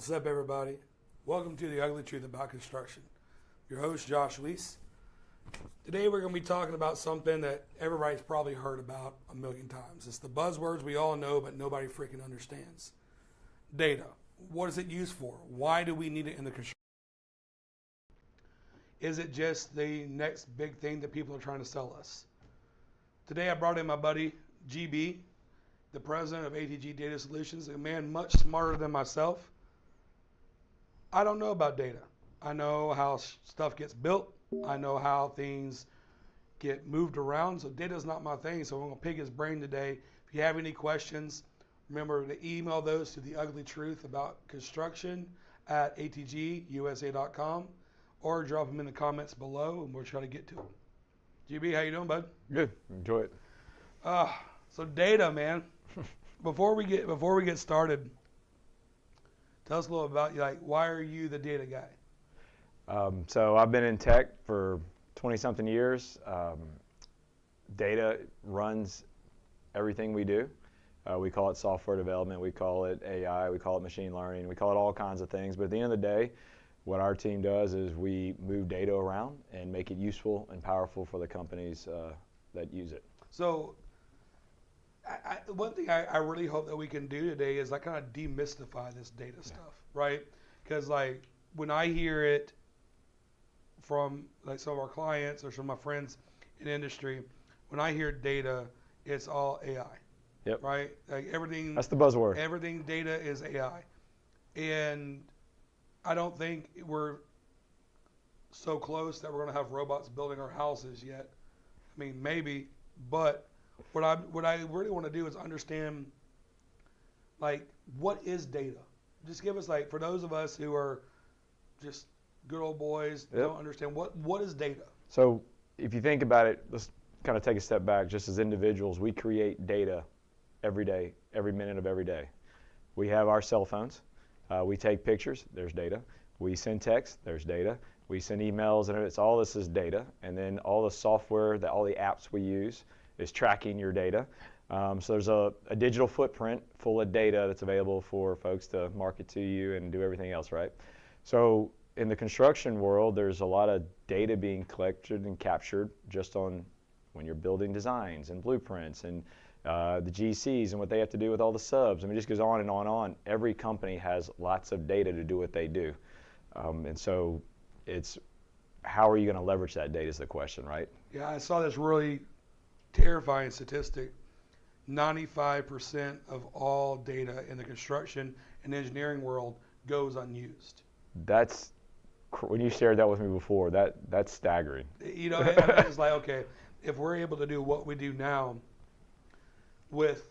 What's up, everybody? Welcome to The Ugly Truth About Construction. Your host, Josh Weese. Today we're going to be talking about something that everybody's probably heard about a million times. It's the buzzwords we all know, but nobody freaking understands. Data. What is it used for? Why do we need it in the construction? Is it just the next big thing that people are trying to sell us? Today I brought in my buddy, GB, the president of ATG Data Solutions, a man much smarter than myself. I don't know about data. I know how stuff gets built. I know how things get moved around. So data is not my thing. So I'm going to pick his brain today. If you have any questions, remember to email those to The Ugly Truth About Construction at atgusa.com or drop them in the comments below and we'll try to get to them. GB, how you doing, bud? Good. Enjoy it. So data, man. Before we get started, tell us a little about why are you the data guy? So I've been in tech for 20-something years. Data runs everything we do. We call it software development. We call it AI. We call it machine learning. We call it all kinds of things. But at the end of the day, what our team does is we move data around and make it useful and powerful for the companies that use it. So one thing I really hope that we can do today is kind of demystify this data stuff, right? Because when I hear it from some of our clients or some of my friends in industry, when I hear data, it's all AI. Yep. Right? Everything. That's the buzzword. Everything data is AI, and I don't think we're so close that we're going to have robots building our houses yet. I mean, maybe, but what I really want to do is understand, what is data? Just give us, for those of us who are just good old boys, don't understand, what is data? So if you think about it, let's kind of take a step back. Just as individuals, we create data every day, every minute of every day. We have our cell phones. We take pictures, there's data. We send text, there's data. We send emails, and it's all this is data. And then all the software, all the apps we use is tracking your data. So there's a digital footprint full of data that's available for folks to market to you and do everything else, right? So in the construction world, there's a lot of data being collected and captured just on when you're building designs and blueprints and the GCs and what they have to do with all the subs. I mean, it just goes on and on and on. Every company has lots of data to do what they do. And so it's how are you going to leverage that data is the question, right? Yeah, I saw this really terrifying statistic. 95% of all data in the construction and engineering world goes unused. That's, when you shared that with me before, that's staggering. It's okay, if we're able to do what we do now with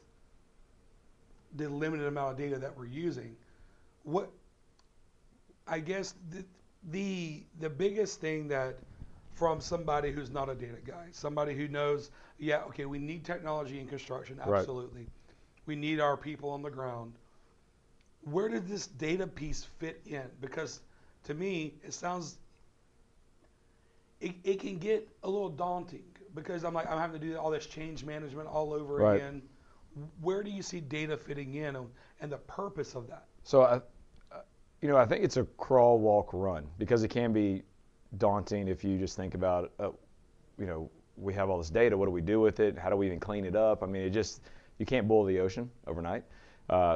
the limited amount of data that we're using, what I guess the biggest thing that from somebody who's not a data guy, somebody who knows, we need technology in construction, absolutely. Right. We need our people on the ground. Where did this data piece fit in? Because to me, it sounds, it can get a little daunting because I'm having to do all this change management all over again. Where do you see data fitting in and the purpose of that? So, I think it's a crawl, walk, run because it can be daunting if you just think about, we have all this data. What do we do with it? How do we even clean it up? I mean, you can't boil the ocean overnight.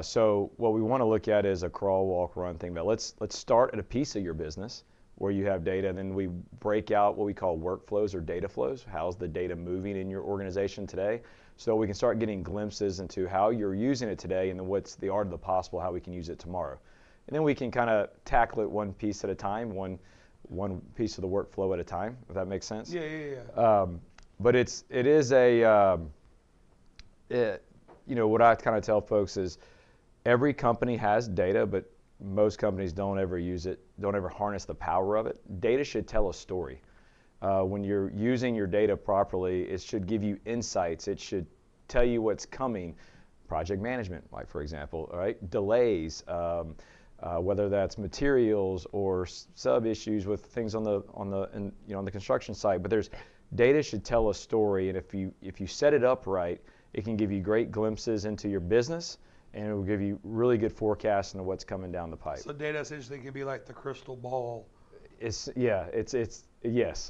So what we want to look at is a crawl, walk, run thing. But let's start at a piece of your business where you have data, and then we break out what we call workflows or data flows. How's the data moving in your organization today? So we can start getting glimpses into how you're using it today and then what's the art of the possible, how we can use it tomorrow. And then we can kind of tackle it one piece at a time, one piece of the workflow at a time, if that makes sense. Yeah. But it is a, what I kind of tell folks is every company has data, but most companies don't ever use it, don't ever harness the power of it. Data should tell a story. When you're using your data properly, it should give you insights. It should tell you what's coming. Project management, for example, right? Delays, whether that's materials or sub issues with things on the construction site. But data should tell a story, and if you set it up right, it can give you great glimpses into your business and it will give you really good forecasts into what's coming down the pipe. So data essentially can be like the crystal ball. It's yes,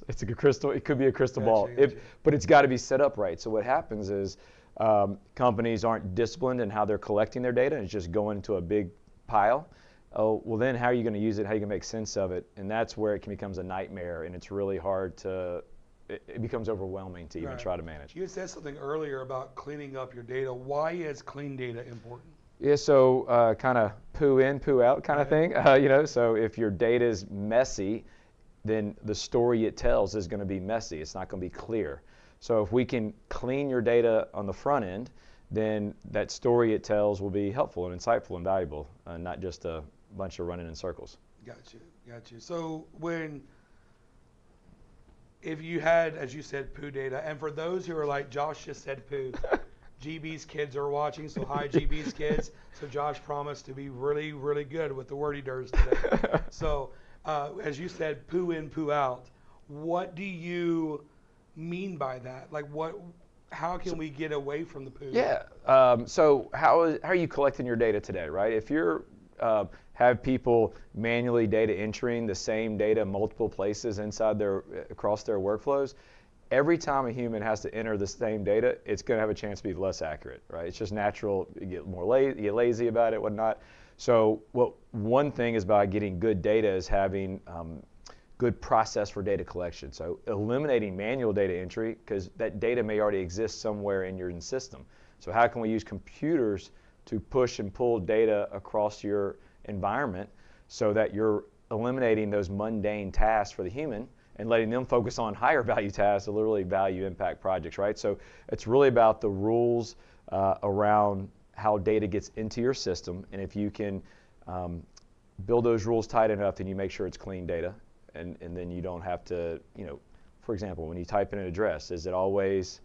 it's a crystal. It could be a crystal ball, Gotcha. but it's got to be set up right. So what happens is companies aren't disciplined in how they're collecting their data, and it's just going into a big pile. Oh, well then how are you going to use it? How are you going to make sense of it? And that's where it becomes a nightmare, and it's really hard to. It becomes overwhelming to even try to manage. You said something earlier about cleaning up your data. Why is clean data important? Yeah, so kind of poo in, poo out kind of thing. So if your data is messy, then the story it tells is going to be messy. It's not going to be clear. So if we can clean your data on the front end, then that story it tells will be helpful and insightful and valuable, not just a bunch of running in circles. Gotcha. So if you had, as you said, poo data, and for those who are like, Josh just said poo, GB's kids are watching, so hi GB's kids. So Josh promised to be really, really good with the word he does today. So as you said, poo in, poo out, what do you mean by that? Like how can we get away from the poo? Yeah, so how are you collecting your data today, right? If you're have people manually data entering the same data multiple places across their workflows, every time a human has to enter the same data, it's going to have a chance to be less accurate, right? It's just natural. You get you get lazy about it, whatnot. So one thing is by getting good data is having good process for data collection. So eliminating manual data entry, because that data may already exist somewhere in your system. So how can we use computers to push and pull data across your environment so that you're eliminating those mundane tasks for the human and letting them focus on higher value tasks, literally value impact projects, right? So it's really about the rules around how data gets into your system, and if you can build those rules tight enough, then you make sure it's clean data, and then you don't have to, for example, when you type in an address, is it always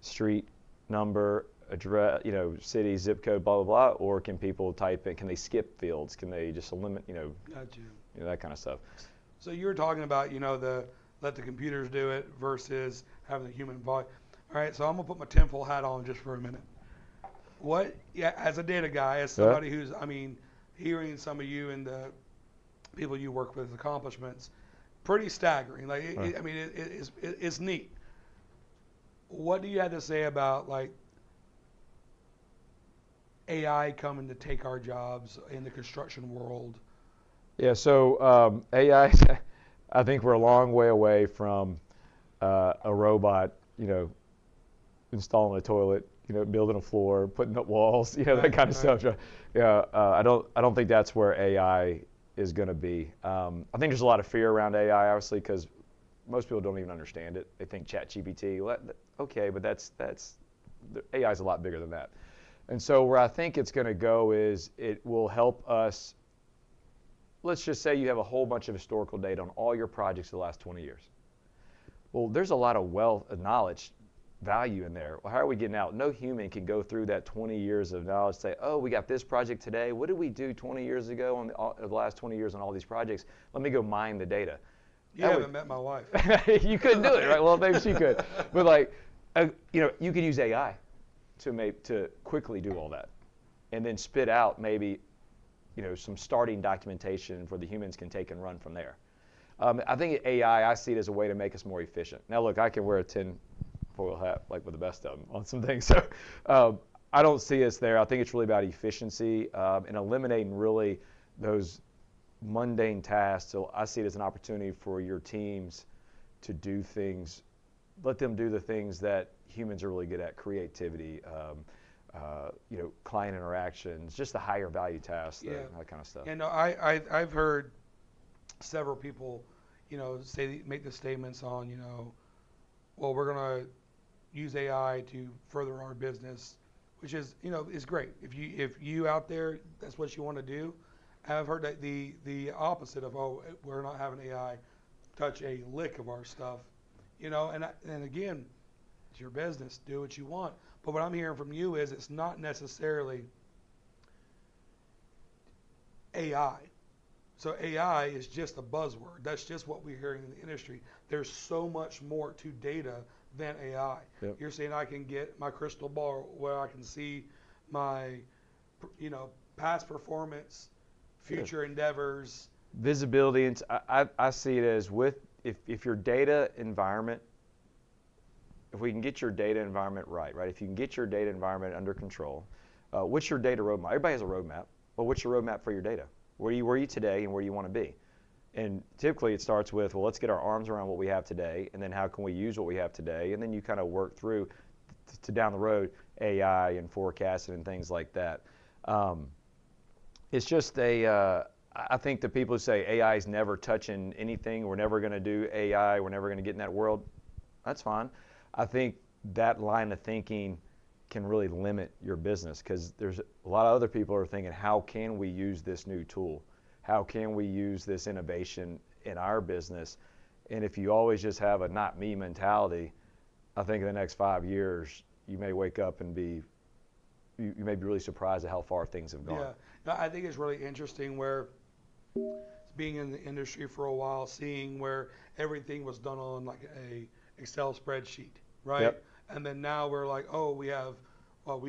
street, number, address, city, zip code, blah, blah, blah, or can people type in, can they skip fields? Can they just eliminate, that kind of stuff. So you were talking about, let the computers do it versus having the human involved. All right, so I'm going to put my tinfoil hat on just for a minute. As a data guy, as somebody who's, hearing some of you and the people you work with accomplishments, pretty staggering. Like, it's neat. What do you have to say about, like, AI coming to take our jobs in the construction world? Yeah, so AI, I think we're a long way away from a robot, installing a toilet, building a floor, putting up walls, that kind of stuff. Yeah, I don't think that's where AI is going to be. I think there's a lot of fear around AI, obviously, because most people don't even understand it. They think ChatGPT, okay, but that's AI is a lot bigger than that. And so where I think it's going to go is it will help us. Let's just say you have a whole bunch of historical data on all your projects for the last 20 years. Well, there's a lot of wealth of knowledge, value in there. Well, how are we getting out? No human can go through that 20 years of knowledge and say, oh, we got this project today. What did we do 20 years ago on the last 20 years on all these projects? Let me go mine the data. You haven't met my wife. You couldn't do it, right? Well, maybe she could. But you could use AI to quickly do all that and then spit out maybe some starting documentation where the humans can take and run from there. I think AI, I see it as a way to make us more efficient. Now, look, I can wear a tinfoil hat like with the best of them on some things. So I don't see us there. I think it's really about efficiency and eliminating really those mundane tasks. So I see it as an opportunity for your teams to do things, let them do the things that humans are really good at, creativity, client interactions, just the higher value tasks, that kind of stuff. And I've heard several people, make the statements on, well, we're going to use AI to further our business, which is, is great. If you out there, that's what you want to do. I've heard that the opposite of, oh, we're not having AI touch a lick of our stuff, and again, it's your business, do what you want. But what I'm hearing from you is it's not necessarily AI. So AI is just a buzzword. That's just what we're hearing in the industry. There's so much more to data than AI. Yep. You're saying I can get my crystal ball where I can see my past performance, future endeavors. Visibility, and I see it as if your data environment, if we can get your data environment right? If you can get your data environment under control, what's your data roadmap? Everybody has a roadmap. Well, what's your roadmap for your data? Where are you today and where do you want to be? And typically it starts with, well, let's get our arms around what we have today, and then how can we use what we have today? And then you kind of work through to down the road, AI and forecasting and things like that. It's just I think the people who say AI is never touching anything, we're never going to do AI, we're never going to get in that world, that's fine. I think that line of thinking can really limit your business, because there's a lot of other people who are thinking, how can we use this new tool? How can we use this innovation in our business? And if you always just have a not me mentality, I think in the next 5 years, you may wake up and you may be really surprised at how far things have gone. Yeah, no, I think it's really interesting where being in the industry for a while, seeing where everything was done on like a Excel spreadsheet, right? Yep. And then now we're like, oh, we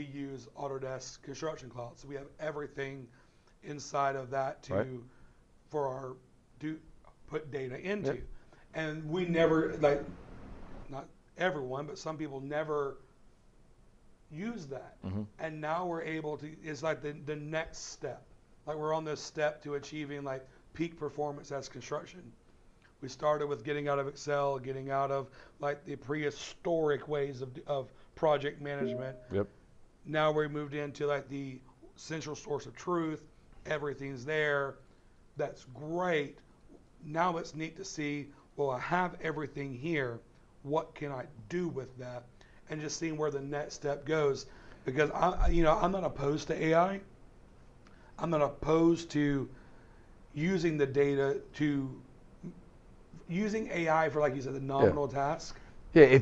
use Autodesk Construction Cloud, so we have everything inside of that put data into. Yep. And we never, not everyone, but some people never use that. Mm-hmm. And now we're able to, it's like the next step. Like we're on this step to achieving like peak performance as construction. We started with getting out of Excel, getting out of like the prehistoric ways of project management. Yep. Now we moved into like the central source of truth. Everything's there. That's great. Now it's neat to see, well, I have everything here. What can I do with that? And just seeing where the next step goes. Because I'm not opposed to AI. I'm not opposed to using the data using AI for, like you said, the nominal task. Yeah,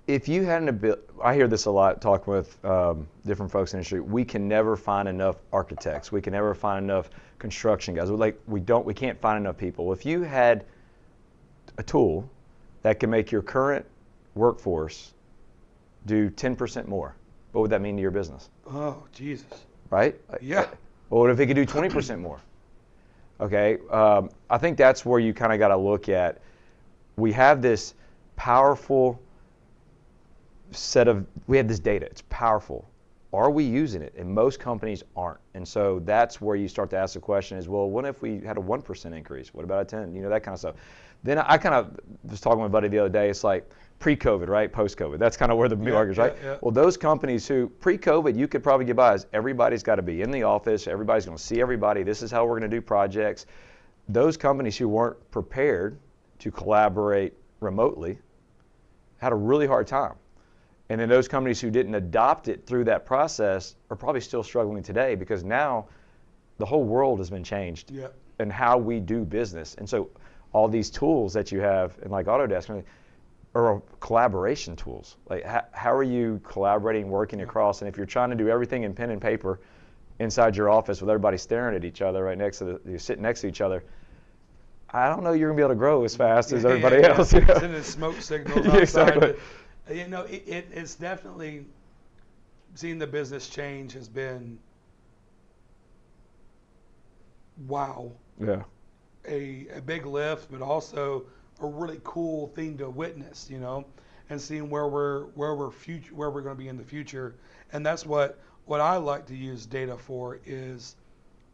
if you had an ability, I hear this a lot talking with different folks in the industry. We can never find enough architects. We can never find enough construction guys. We can't find enough people. If you had a tool that can make your current workforce do 10% more, what would that mean to your business? Oh, Jesus. Right? Yeah. Well, what if it could do 20% more? Okay. I think that's where you kind of got to look at. We have this powerful we have this data. It's powerful. Are we using it? And most companies aren't. And so that's where you start to ask the question is, well, what if we had a 1% increase? What about a 10? That kind of stuff. Then I kind of was talking with a buddy the other day. It's like pre-COVID, right? Post-COVID. That's kind of where the market is, right? Yeah. Well, those companies who pre-COVID, you could probably get by as everybody's got to be in the office. Everybody's going to see everybody. This is how we're going to do projects. Those companies who weren't prepared to collaborate remotely had a really hard time. And then those companies who didn't adopt it through that process are probably still struggling today, because now the whole world has been changed in how we do business. And so all these tools that you have in like Autodesk are collaboration tools. Like how are you collaborating, working across? And if you're trying to do everything in pen and paper inside your office with everybody staring at each other you're sitting next to each other, I don't know you're going to be able to grow as fast as everybody else. Sending smoke signals outside. Exactly. It's definitely, seeing the business change has been, wow. Yeah. A big lift, but also a really cool thing to witness, and seeing where we're going to be in the future. And that's what I like to use data for, is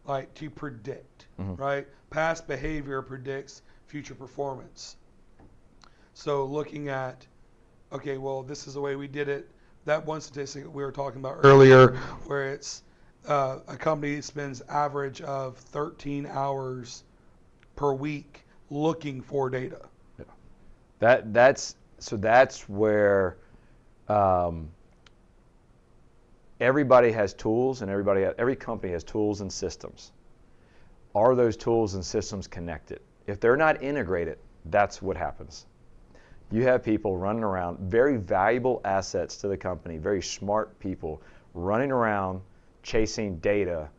like to predict, right? Past behavior predicts future performance. So looking at, okay, well, this is the way we did it. That one statistic we were talking about earlier, where it's a company spends average of 13 hours per week looking for data. Yeah. That's where everybody has tools, and every company has tools and systems. Are those tools and systems connected? If they're not integrated, that's what happens. You have people running around, very valuable assets to the company, very smart people running around chasing data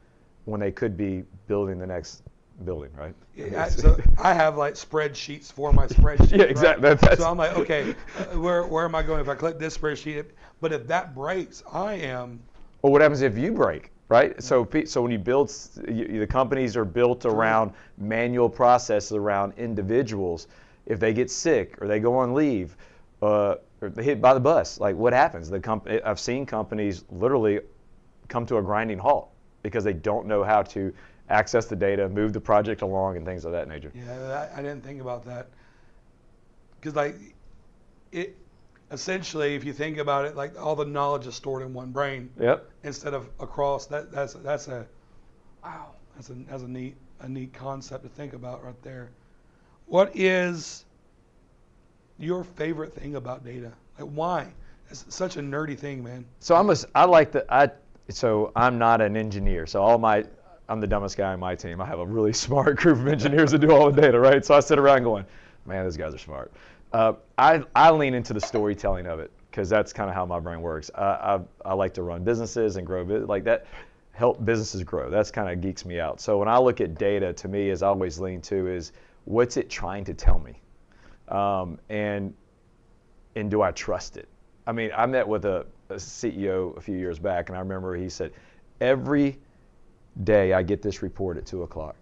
when they could be building the next building, right? Yeah, so I have like spreadsheets for my spreadsheet. Yeah, exactly. Right? So I'm like, okay, where am I going if I click this spreadsheet? But if that breaks, Well, what happens if you break? right? So when you build, the companies are built around manual processes, around individuals. If they get sick or they go on leave, or they hit by the bus, like what happens? I've seen companies literally come to a grinding halt because they don't know how to access the data, move the project along, and things of that nature. Yeah, I didn't think about that. Because like it, essentially, if you think about it, like all the knowledge is stored in one brain. Yep. Instead of across. That's a wow. That's a neat concept to think about right there. What is your favorite thing about data? Like why? It's such a nerdy thing, man. So I'm not an engineer. So I'm the dumbest guy on my team. I have a really smart group of engineers that do all the data, right? So I sit around going, man, these guys are smart. I lean into the storytelling of it because that's kind of how my brain works. I like to run businesses and grow like that, help businesses grow. That's kind of geeks me out. So when I look at data, to me, as I always lean to is what's it trying to tell me, and do I trust it? I mean, I met with a CEO a few years back, and I remember he said, every day I get this report at 2 o'clock.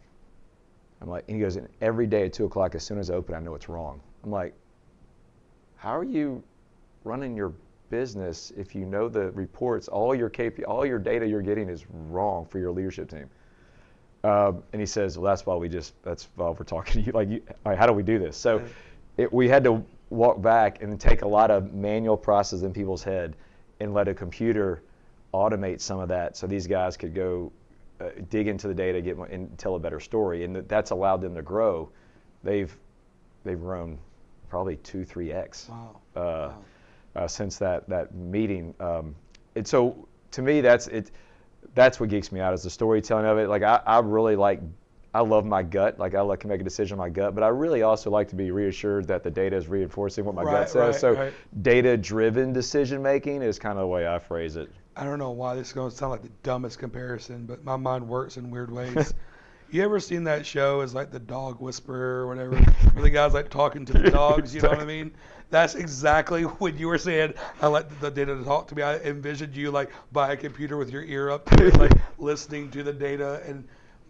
I'm like, and he goes, and every day at 2 o'clock, as soon as I open, I know it's wrong. I'm like, how are you running your business if you know the reports, all your data you're getting is wrong for your leadership team? And he says, well, that's why we're talking to you. Like, all right, how do we do this? So we had to walk back and take a lot of manual process in people's head and let a computer automate some of that so these guys could go dig into the data, and tell a better story. And that's allowed them to grow. They've grown probably 2-3x since that meeting. And so to me, that's what geeks me out, is the storytelling of it. Like I love my gut. Like I like to make a decision on my gut, but I really also like to be reassured that the data is reinforcing what my gut says. So data-driven decision making is kind of the way I phrase it. I don't know why this is going to sound like the dumbest comparison, but my mind works in weird ways. You ever seen that show as like the dog whisperer or whatever, where the guy's like talking to the dogs, you know what I mean? That's exactly what you were saying. I let the data talk to me. I envisioned you like by a computer with your ear up to it, like listening to the data.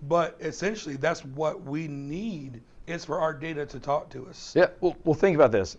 But essentially that's what we need, is for our data to talk to us. Yeah, well think about this.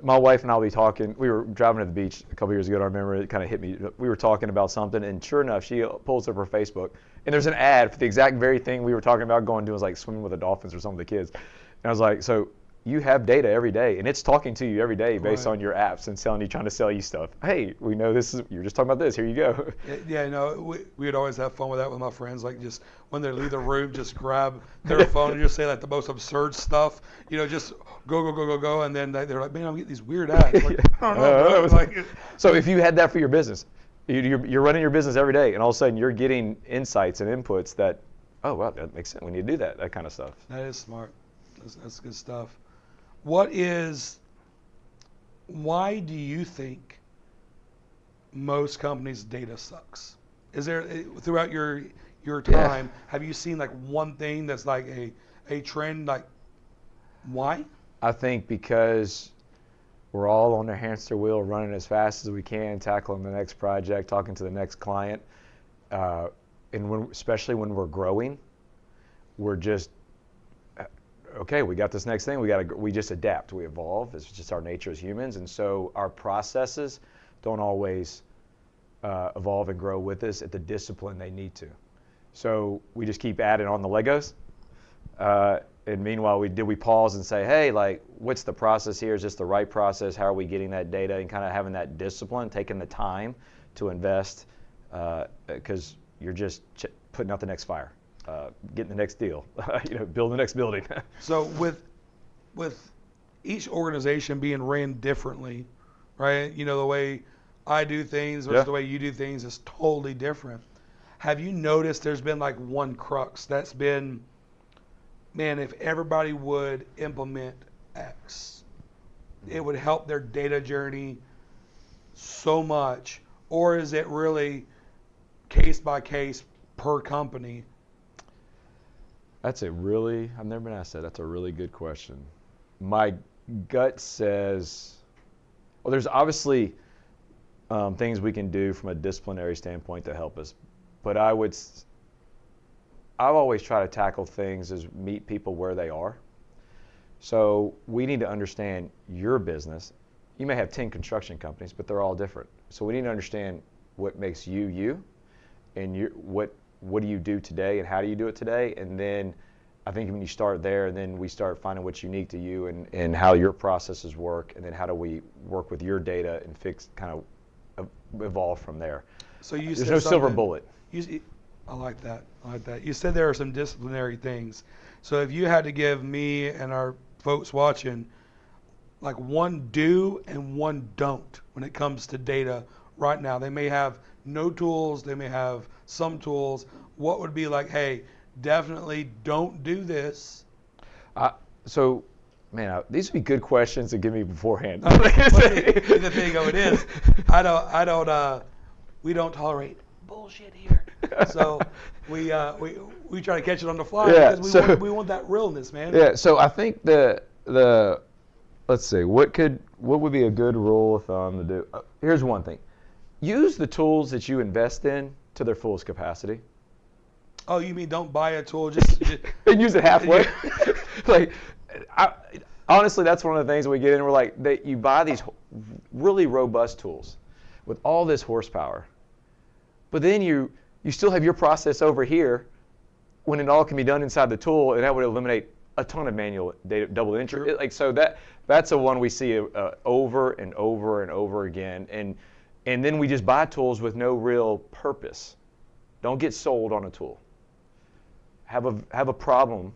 My wife and I will be talking. We were driving to the beach a couple years ago, and I remember it kind of hit me. We were talking about something, and sure enough, she pulls up her Facebook, and there's an ad for the exact very thing we were talking about doing, like swimming with the dolphins or some of the kids. And I was like, so you have data every day, and it's talking to you every day based on your apps and trying to sell you stuff. Hey, we know you're just talking about this. Here you go. Yeah, no, we would always have fun with that with my friends. Like just when they leave the room, just grab their phone and just say like the most absurd stuff. You know, just go, and then they're like, man, I'm getting these weird ads. Like, I don't know. So if you had that for your business, you're running your business every day, and all of a sudden you're getting insights and inputs that, oh wow, that makes sense. We need to do that kind of stuff. That is smart. That's good stuff. Why do you think most companies' data sucks? Is there, throughout your time, have you seen like one thing that's like a trend? Like, why? I think because we're all on the hamster wheel, running as fast as we can, tackling the next project, talking to the next client, and especially when we're growing, we're just, okay, we got this next thing. We just adapt. We evolve. It's just our nature as humans, and so our processes don't always evolve and grow with us at the discipline they need to. So we just keep adding on the Legos. And meanwhile, we pause and say, hey, like, what's the process here? Is this the right process? How are we getting that data? And kind of having that discipline, taking the time to invest, because you're just putting out the next fire. Getting the next deal, building the next building. So with each organization being ran differently, right? You know, the way I do things versus the way you do things is totally different. Have you noticed there's been like one crux that's been, man, if everybody would implement X, it would help their data journey so much? Or is it really case by case per company? I've never been asked that. That's a really good question. My gut says, well, there's obviously things we can do from a disciplinary standpoint to help us but I've always tried to tackle things as meet people where they are. So we need to understand your business. You may have 10 construction companies, but they're all different. So we need to understand what makes you you, and what do you do today, and how do you do it today. And then I think when you start there, then we start finding what's unique to you and how your processes work, and then how do we work with your data and evolve from there. So you There's said no silver bullet. I like that. You said there are some disciplinary things. So if you had to give me and our folks watching like one do and one don't when it comes to data right now, they may have no tools, they may have some tools. What would be like, hey, definitely don't do this? So, man, these would be good questions to give me beforehand. The thing of it is, we don't tolerate bullshit here. So we try to catch it on the fly, because we want that realness, man. Yeah. So I think let's see, what would be a good rule of thumb to do? Here's one thing: use the tools that you invest in to their fullest capacity. Oh, you mean don't buy a tool just and use it halfway? Honestly, that's one of the things we get in. We're like, you buy these really robust tools with all this horsepower, but then you still have your process over here when it all can be done inside the tool, and that would eliminate a ton of manual data, double entry. Sure. So that's a one we see over and over and over again, and then we just buy tools with no real purpose. Don't get sold on a tool. Have a problem,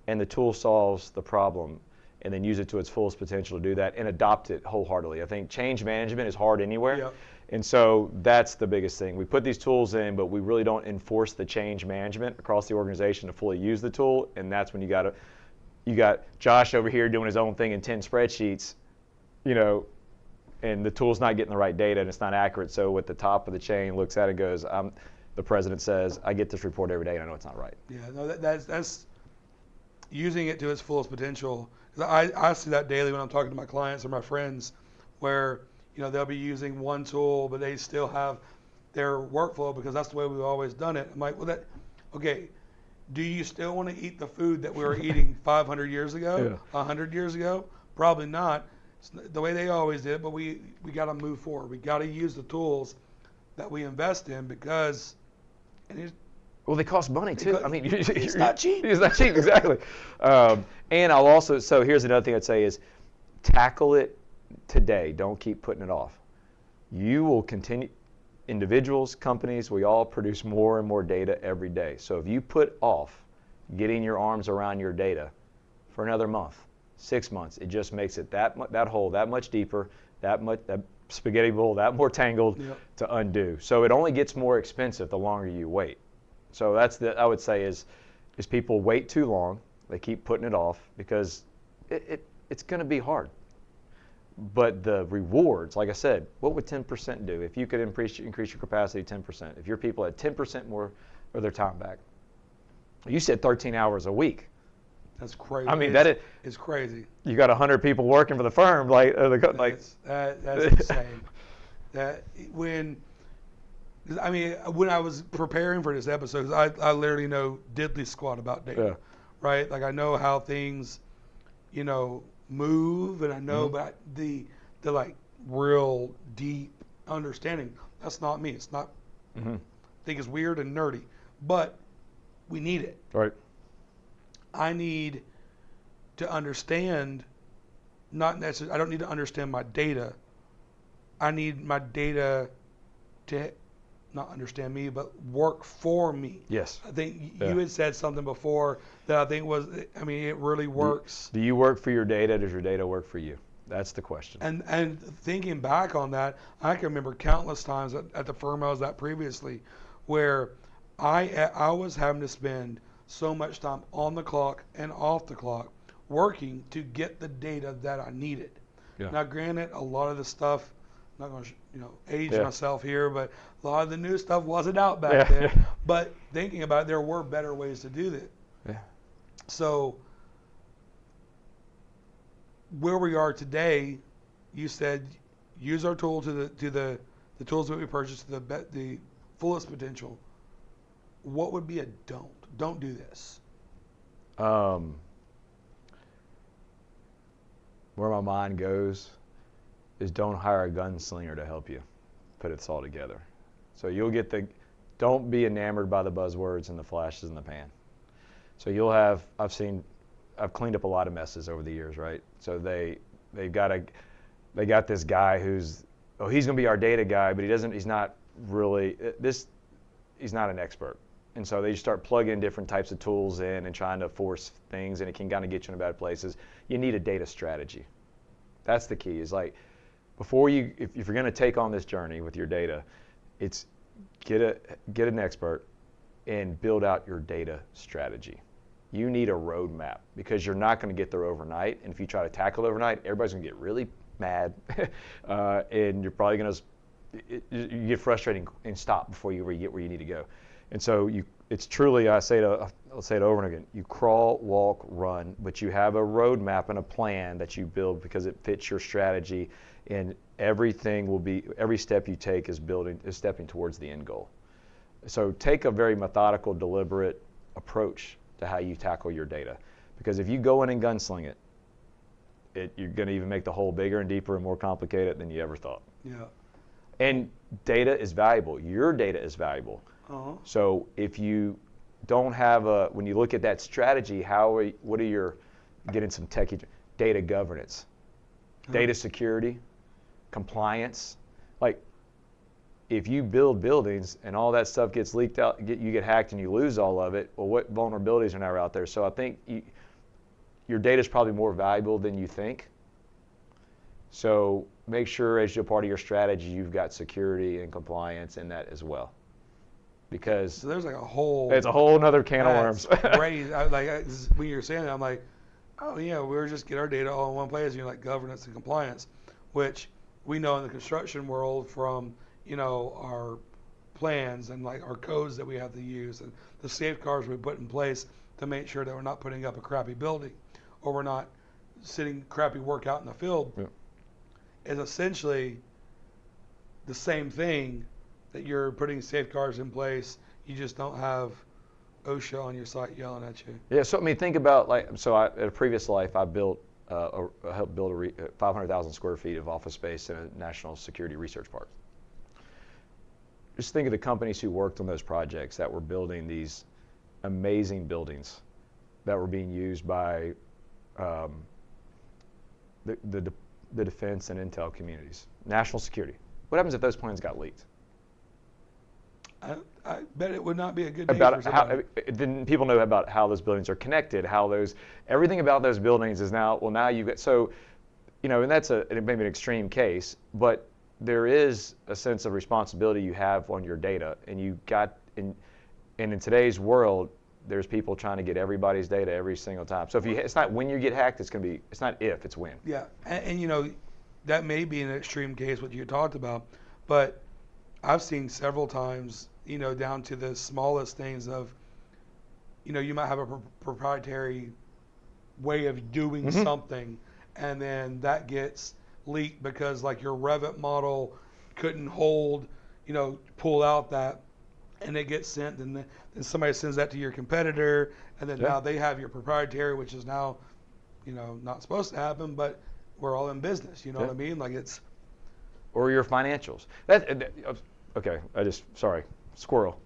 and the tool solves the problem, and then use it to its fullest potential to do that, and adopt it wholeheartedly. I think change management is hard anywhere. Yep. And so that's the biggest thing. We put these tools in, but we really don't enforce the change management across the organization to fully use the tool, and that's when you got Josh over here doing his own thing in 10 spreadsheets, and the tool's not getting the right data, and it's not accurate. So at the top of the chain looks at it and goes, the president says, I get this report every day, and I know it's not right. Yeah, no, that's using it to its fullest potential. 'Cause I see that daily when I'm talking to my clients or my friends, where they'll be using one tool, but they still have their workflow because that's the way we've always done it. I'm like, well, okay, do you still want to eat the food that we were eating 500 years ago, 100 years ago? Probably not. It's the way they always did it, but we got to move forward. We got to use the tools that we invest in because well, they cost money too. I mean, it's not cheap. It's not cheap, exactly. And so here's another thing I'd say is tackle it today. Don't keep putting it off. You will continue, individuals, companies, we all produce more and more data every day. So if you put off getting your arms around your data for another month, 6 months, it just makes it that hole that much deeper, that spaghetti bowl that more tangled to undo. So it only gets more expensive the longer you wait. So I would say is people wait too long. They keep putting it off because it's going to be hard. But the rewards, like I said, what would 10% do if you could increase your capacity 10%? If your people had 10% more of their time back. You said 13 hours a week. That's crazy. I mean, it's crazy. You got 100 people working for the firm, that's insane. When I was preparing for this episode, I literally know diddly squat about data, right? Like I know how things, move, and I know about the like real deep understanding. That's not me. It's not. I think it's weird and nerdy, but we need it. Right. I need to understand, not necessarily, I don't need to understand my data. I need my data to not understand me, but work for me. Yes. I think you had said something before that I think it really works. Do you work for your data? Does your data work for you? That's the question. And thinking back on that, I can remember countless times at the firm I was at previously where I was having to spend so much time on the clock and off the clock working to get the data that I needed. Yeah. Now, granted, a lot of the stuff, I'm not going to age myself here, but a lot of the new stuff wasn't out back then. But thinking about it, there were better ways to do that. Yeah. So where we are today, you said use our tool to the tools that we purchased to the fullest potential. what would be a don't? Don't do this. Where my mind goes is don't hire a gunslinger to help you put it all together. So you'll get don't be enamored by the buzzwords and the flashes in the pan. So you'll have, I've cleaned up a lot of messes over the years, right? So they got this guy who's, he's going to be our data guy, but he's not really, he's not an expert. And so they just start plugging different types of tools in and trying to force things, and it can kind of get you in bad places. You need a data strategy. That's the key, is like, before you, if you're going to take on this journey with your data, it's get an expert and build out your data strategy. You need a roadmap, because you're not going to get there overnight. And if you try to tackle it overnight, everybody's going to get really mad, and you're probably going to you get frustrated and stop before you get where you need to go. And so it's truly, I'll say it over and again, you crawl, walk, run, but you have a roadmap and a plan that you build because it fits your strategy, and every step you take is stepping towards the end goal. So take a very methodical, deliberate approach to how you tackle your data, because if you go in and gunsling it, you're going to even make the hole bigger and deeper and more complicated than you ever thought. Yeah. And data is valuable. Your data is valuable. Uh-huh. So if you don't have when you look at that strategy, what are your, getting some techie, data governance, data security, compliance. Like, if you build buildings and all that stuff gets leaked out, you get hacked and you lose all of it, well, what vulnerabilities are now out there? So I think your data is probably more valuable than you think. So make sure, as a part of your strategy, you've got security and compliance in that as well. Because so there's like a whole. It's a whole nother can of worms. Crazy. When you're saying that, I'm like, oh yeah, we're just get our data all in one place. You know, like governance and compliance, which we know in the construction world from, you know, our plans and like our codes that we have to use and the safeguards we put in place to make sure that we're not putting up a crappy building or we're not sitting crappy work out in the field. Yeah. Is essentially the same thing, that you're putting safeguards in place. You just don't have OSHA on your site yelling at you. Yeah, so I mean, think about at a previous life, I helped build 500,000 square feet of office space in a national security research park. Just think of the companies who worked on those projects that were building these amazing buildings that were being used by the defense and intel communities, national security. What happens if those plans got leaked? I bet it would not be a good day for somebody. Then people know about how those buildings are connected, everything about those buildings is now you've got, so, you know, and that's maybe an extreme case, but there is a sense of responsibility you have on your data, and and in today's world, there's people trying to get everybody's data every single time. So it's not when you get hacked, it's not if, it's when. Yeah, and you know, that may be an extreme case, what you talked about, but I've seen several times, you know, down to the smallest things of, you know, you might have a proprietary way of doing something, and then that gets leaked because like your Revit model couldn't hold, you know, pull out that, and it gets sent, and then somebody sends that to your competitor, and then now they have your proprietary, which is now, you know, not supposed to happen, but we're all in business, you know what I mean? Like it's. Or your financials. Okay, sorry, squirrel.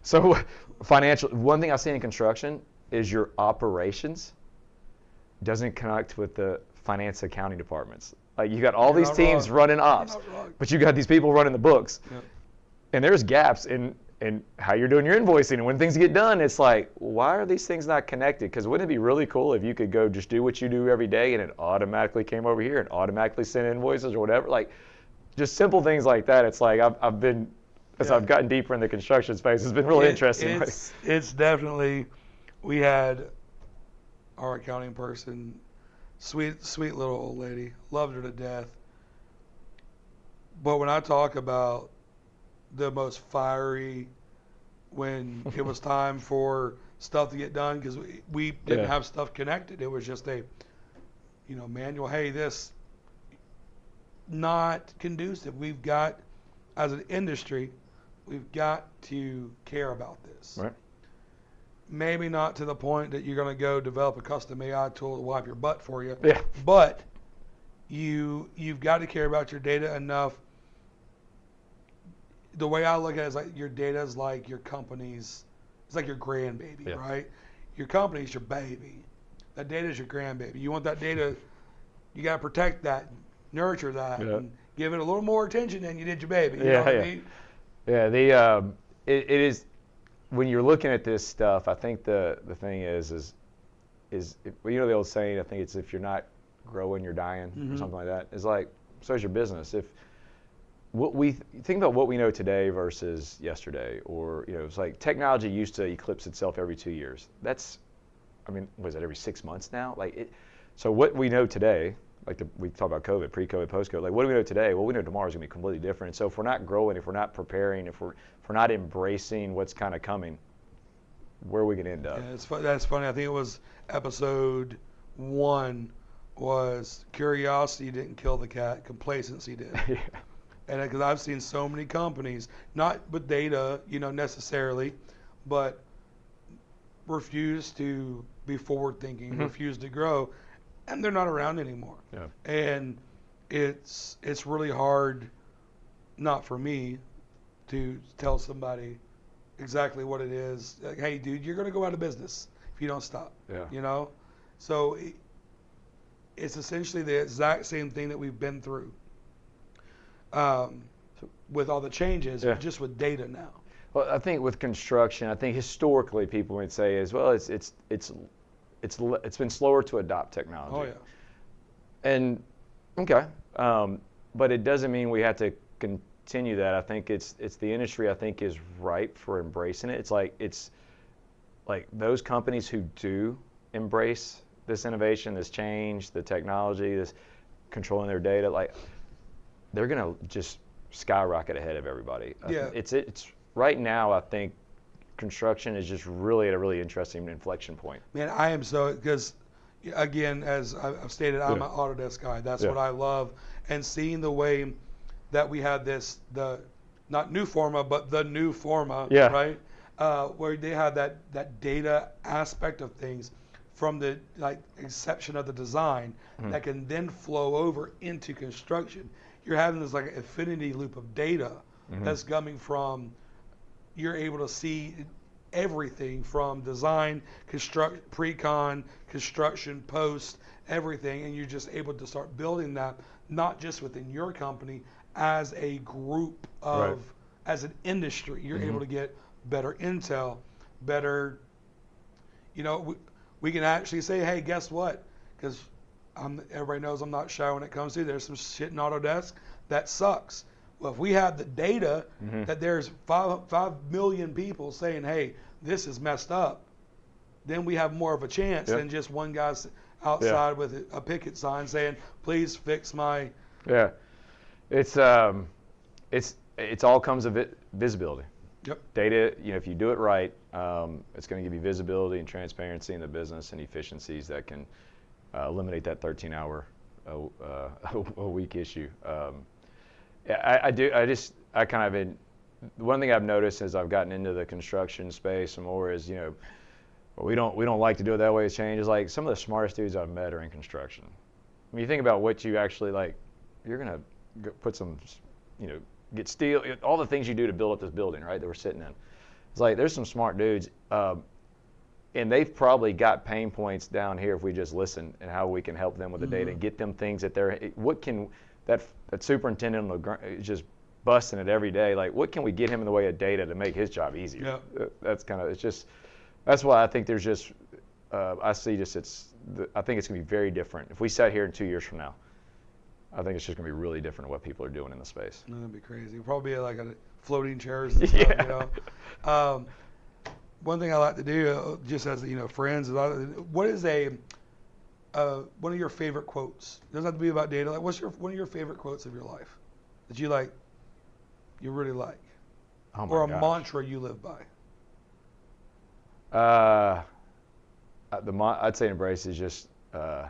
So financial, one thing I see in construction is your operations doesn't connect with the finance accounting departments. Like you got all these teams running ops, but you got these people running the books. Yep. And there's gaps in how you're doing your invoicing. And when things get done, it's like, why are these things not connected? Because wouldn't it be really cool if you could go just do what you do every day and it automatically came over here and automatically sent invoices or whatever? Like, just simple things like that. It's like I've gotten deeper in the construction space, it's been really interesting. It's definitely, we had our accounting person, sweet little old lady, loved her to death. But when I talk about the most fiery, when it was time for stuff to get done, because we didn't have stuff connected, it was just a, you know, manual, hey, this not conducive. We've got, as an industry, we've got to care about this. Right. Maybe not to the point that you're going to go develop a custom AI tool to wipe your butt for you. Yeah. But you've got to care about your data enough. The way I look at it is like your data is like your company's, it's like your grandbaby, Yeah. right? Your company's your baby. That data is your grandbaby. You want that data, you got to protect that, nurture that, Yeah. and give it a little more attention than you did your baby. You Yeah, know what yeah. I mean? Yeah, it is, when you're looking at this stuff, I think the thing is well, you know the old saying, I think it's if you're not growing, you're dying, or something like that. It's like, so is your business. If what we think about what we know today versus yesterday, or it's like technology used to eclipse itself every 2 years. That's, I mean, was it every 6 months now? So what we know today, like we talk about COVID, pre-COVID, post-COVID, like what do we know today? Well, we know tomorrow is going to be completely different. So if we're not growing, if we're not preparing, if we're not embracing what's kind of coming, where are we going to end up? Yeah, that's funny. I think it was episode 1 was curiosity didn't kill the cat, complacency did. Yeah. And because I've seen so many companies, not with data, necessarily, but refuse to be forward thinking, refuse to grow, and they're not around anymore. Yeah. And it's really hard, not for me, to tell somebody exactly what it is. Like, hey, dude, you're going to go out of business if you don't stop. Yeah. So it's essentially the exact same thing that we've been through. With all the changes, Yeah. but just with data now. Well, I think with construction, I think historically people would say as well, it's been slower to adopt technology. Oh yeah. And okay, but it doesn't mean we have to continue that. I think it's the industry, I think, is ripe for embracing it. It's like those companies who do embrace this innovation, this change, the technology, this controlling their data, like they're gonna just skyrocket ahead of everybody. Yeah. It's right now, I think construction is just really at a really interesting inflection point. Man, I am so, because again, as I've stated, I'm Yeah. an Autodesk guy. That's Yeah. what I love. And seeing the way that we had the not new forma, but the new forma, Yeah. right? Where they had that data aspect of things from the inception of the design that can then flow over into construction. You're having this like infinity loop of data that's coming from, you're able to see everything from design, pre-con, construction, post, everything, and you're just able to start building that, not just within your company, as a group of, Right. as an industry. You're able to get better intel, better, we can actually say, hey, guess what? Because everybody knows I'm not shy when it comes to, there's some shit in Autodesk that sucks. Well, if we have the data that there's 5 million people saying, hey, this is messed up, then we have more of a chance than just one guy outside with a picket sign saying, please fix my. Yeah, it's all comes of visibility. Yep. Data, if you do it right, it's going to give you visibility and transparency in the business and efficiencies that can eliminate that 13-hour a week issue. One thing I've noticed as I've gotten into the construction space some more is, we don't like to do it that way. It's change. Is like some of the smartest dudes I've met are in construction. When you think about what you actually like, you're gonna put some, get steel, all the things you do to build up this building, right? That we're sitting in. It's like there's some smart dudes, and they've probably got pain points down here if we just listen and how we can help them with the data and get them things that that superintendent on the ground is just busting it every day. Like, what can we get him in the way of data to make his job easier? Yeah. That's why I think there's just, I think it's going to be very different. If we sat here in 2 years from now, I think it's just going to be really different what people are doing in the space. That'd be crazy. Probably like a floating chairs and stuff, One thing I like to do, just as friends, is what is one of your favorite quotes? It doesn't have to be about data. Like, what's one of your favorite quotes of your life that you really like, or a mantra you live by? I'd say embrace is just. I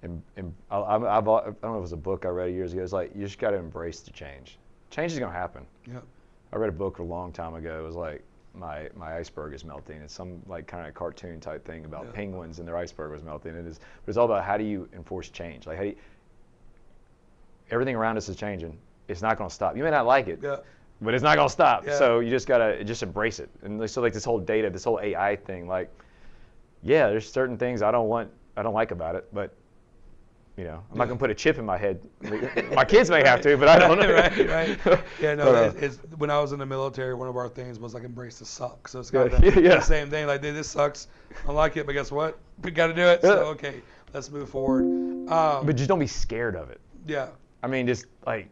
don't know if it was a book I read years ago. It's like you just got to embrace the change. Change is going to happen. Yeah. I read a book a long time ago. It was like my iceberg is melting. It's some like kind of cartoon type thing about penguins and their iceberg was melting. But it's all about how do you enforce change? Like everything around us is changing. It's not going to stop. You may not like it, but it's not going to stop. Yeah. So you just got to just embrace it. And so like this whole data, this whole AI thing, like, yeah, there's certain things I don't like about it, but I'm not going to put a chip in my head. My kids may have to, but I don't know. Right. Yeah, no, it's, when I was in the military, one of our things was like embrace the suck. So it's kind of the same thing. Like, this sucks. I don't like it, but guess what? We got to do it. So, okay, let's move forward. But just don't be scared of it. Yeah. I mean, just like,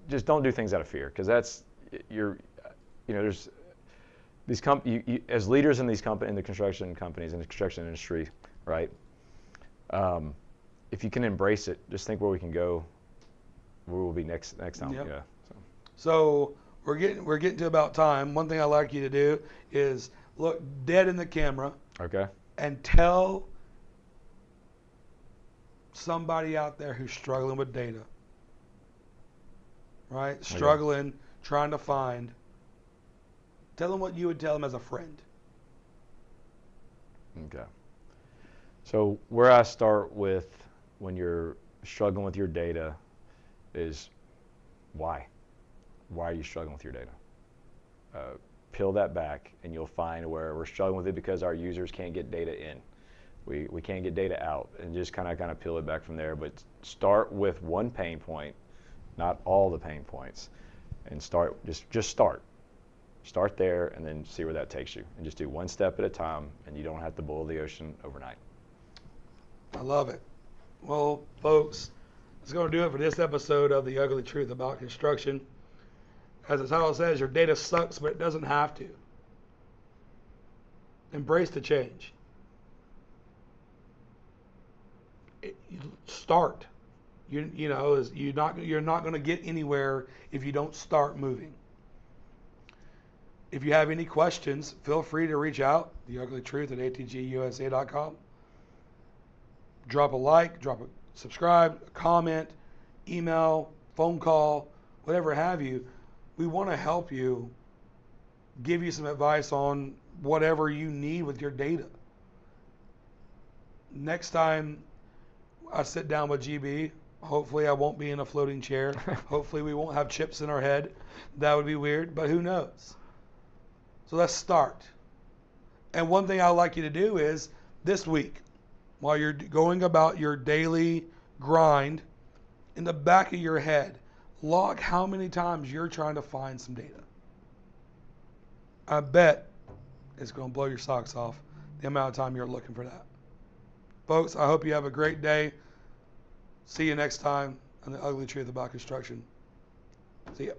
just don't do things out of fear, because that's, there's these as leaders in these in the construction companies, in the construction industry, right? If you can embrace it, just think where we can go, where we'll be next time. Yep. Yeah. So we're getting to about time. One thing I'd like you to do is look dead in the camera. Okay. And tell somebody out there who's struggling with data. Right? Struggling, trying to find. Tell them what you would tell them as a friend. Okay. So where I start with when you're struggling with your data is why? Why are you struggling with your data? Peel that back and you'll find where we're struggling with it because our users can't get data in. We can't get data out, and just kind of peel it back from there. But start with one pain point, not all the pain points, and start just start. Start there and then see where that takes you, and just do one step at a time, and you don't have to boil the ocean overnight. I love it. Well, folks, that's going to do it for this episode of The Ugly Truth About Construction. As the title says, your data sucks, but it doesn't have to. Embrace the change. Start. You're not going to get anywhere if you don't start moving. If you have any questions, feel free to reach out, theuglytruth@atgusa.com. Drop a like, subscribe, a comment, email, phone call, whatever have you. We want to help you, give you some advice on whatever you need with your data. Next time I sit down with GB, hopefully I won't be in a floating chair. Hopefully we won't have chips in our head. That would be weird, but who knows? So let's start. And one thing I'd like you to do is this week, while you're going about your daily grind, in the back of your head, log how many times you're trying to find some data. I bet it's going to blow your socks off the amount of time you're looking for that. Folks, I hope you have a great day. See you next time on The Ugly Truth About Construction. See ya.